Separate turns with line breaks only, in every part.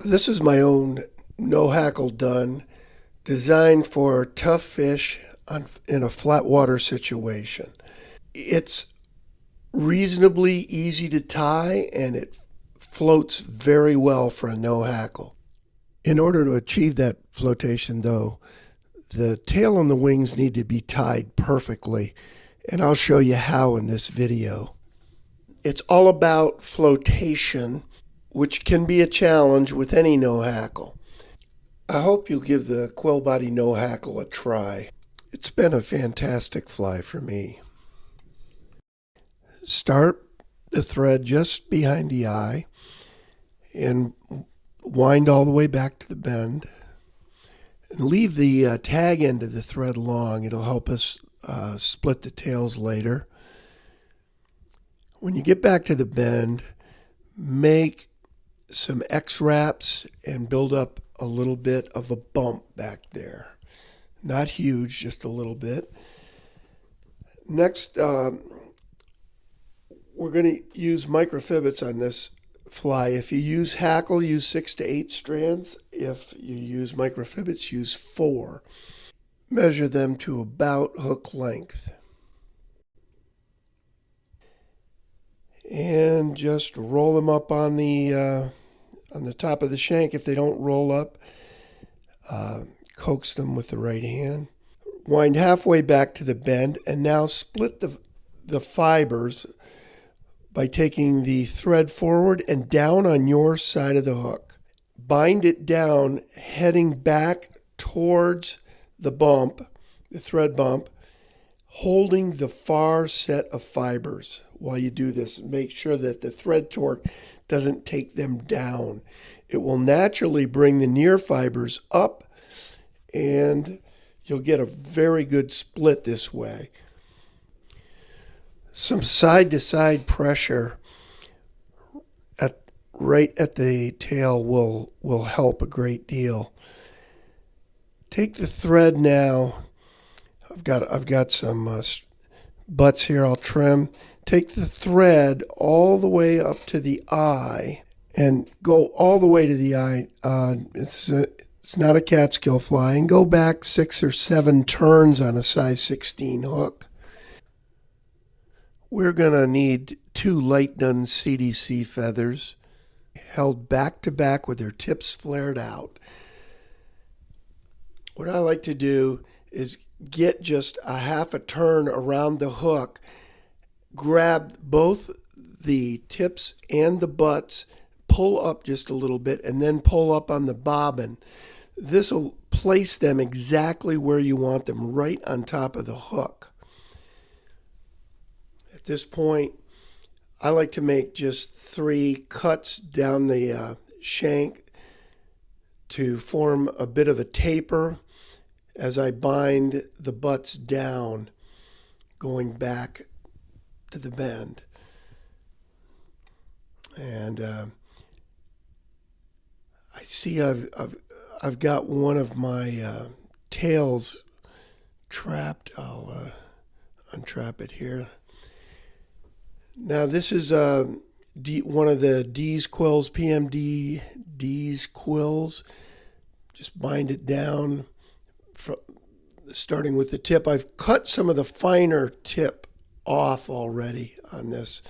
This is my own no hackle done, designed for tough fish in a flat water situation. It's reasonably easy to tie and it floats very well for a no hackle. In order to achieve that flotation, though, the tail and the wings need to be tied perfectly, and I'll show you how in this video. It's all about flotation, which can be a challenge with any no hackle. I hope you'll give the Quill Body no hackle a try. It's been a fantastic fly for me. Start the thread just behind the eye and wind all the way back to the bend. And leave the tag end of the thread long. It'll help us split the tails later. When you get back to the bend, make some X-wraps and build up a little bit of a bump back there. Not huge, just a little bit. Next, we're going to use microfibrils on this fly. If you use hackle, use 6 to 8 strands. If you use microfibrils, use 4. Measure them to about hook length. And just roll them up on the top of the shank. If they don't roll up, coax them with the right hand. Wind halfway back to the bend, and now split the fibers by taking the thread forward and down on your side of the hook. Bind it down, heading back towards the bump, the thread bump, holding the far set of fibers while you do this. Make sure that the thread torque doesn't take them down. It will naturally bring the near fibers up, and you'll get a very good split this way. Some side-to-side pressure right at the tail will help a great deal. Take the thread now. I've got some butts here I'll trim. Take the thread all the way up to the eye and go all the way to the eye. It's not a catskill fly, and go back 6 or 7 turns on a size 16 hook. We're going to need 2 light done CDC feathers held back to back with their tips flared out. What I like to do is get just a half a turn around the hook, grab both the tips and the butts, pull up just a little bit, and then pull up on the bobbin. This will place them exactly where you want them, right on top of the hook. At this point, I like to make just 3 cuts down the shank to form a bit of a taper as I bind the butts down, going back to the bend. And I see I've got one of my tails trapped. I'll untrap it here. Now this is one of the D's quills, PMD D's quills. Just bind it down, starting with the tip. I've cut some of the finer tip off already on this.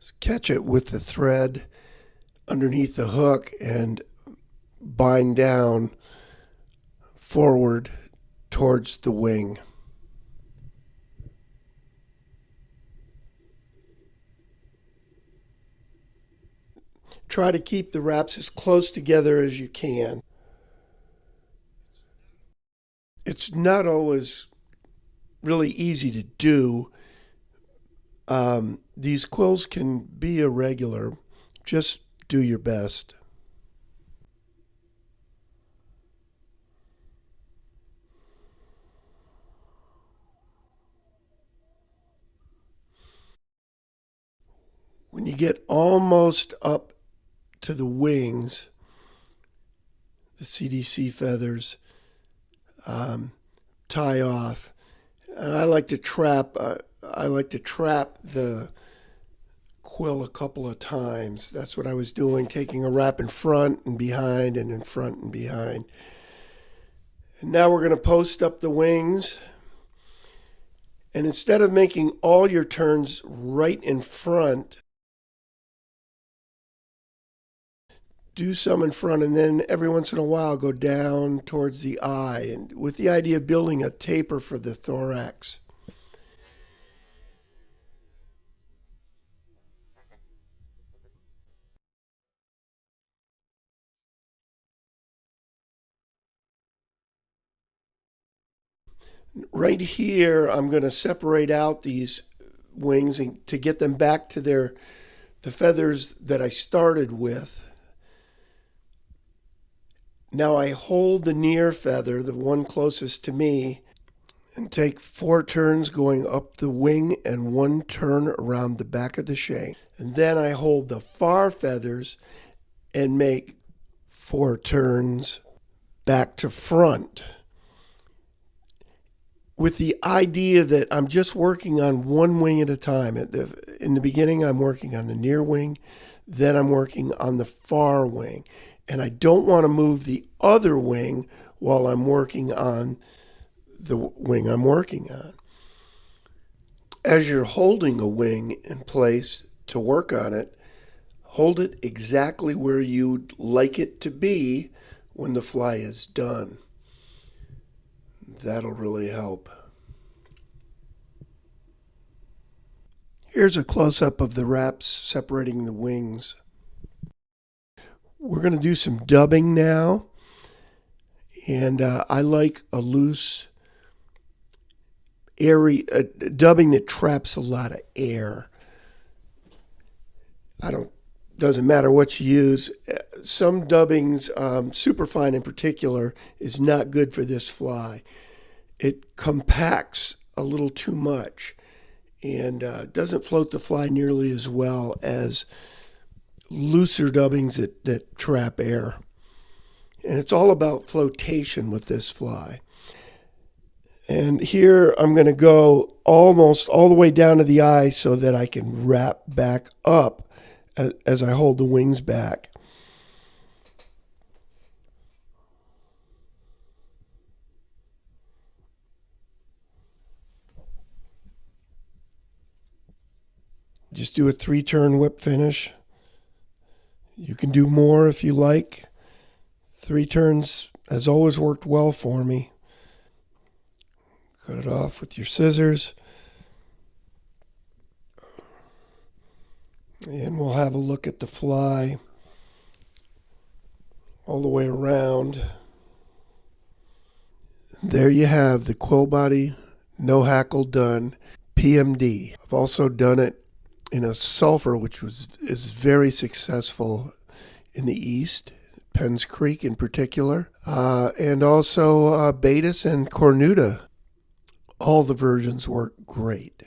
Just catch it with the thread underneath the hook and bind down forward towards the wing. Try to keep the wraps as close together as you can. It's not always really easy to do. These quills can be irregular. Just do your best. When you get almost up to the wings, the CDC feathers, tie off. And I like to trap the quill a couple of times. That's what I was doing, taking a wrap in front and behind and in front and behind. And now we're going to post up the wings. And instead of making all your turns right in front, do some in front and then every once in a while go down towards the eye, and with the idea of building a taper for the thorax. Right here, I'm going to separate out these wings and to get them back to the feathers that I started with. Now I hold the near feather, the one closest to me, and take 4 turns going up the wing and 1 turn around the back of the shank. And then I hold the far feathers and make 4 turns back to front, with the idea that I'm just working on one wing at a time. In the beginning, I'm working on the near wing, then I'm working on the far wing. And I don't want to move the other wing while I'm working on the wing I'm working on. As you're holding a wing in place to work on it, hold it exactly where you'd like it to be when the fly is done. That'll really help. Here's a close-up of the wraps separating the wings. We're going to do some dubbing now, and I like a loose, airy dubbing that traps a lot of air. Doesn't matter what you use. Some dubbings, superfine in particular, is not good for this fly. It compacts a little too much and doesn't float the fly nearly as well as looser dubbings that trap air. And it's all about flotation with this fly. And here I'm going to go almost all the way down to the eye so that I can wrap back up as I hold the wings back. Just do a 3-turn whip finish. You can do more if you like. 3 turns has always worked well for me. Cut it off with your scissors. And we'll have a look at the fly all the way around. There you have the quill body, no hackle done, PMD. I've also done it in a sulphur, which is very successful in the East, Penns Creek in particular, and also Baetis and Cornuta. All the versions work great.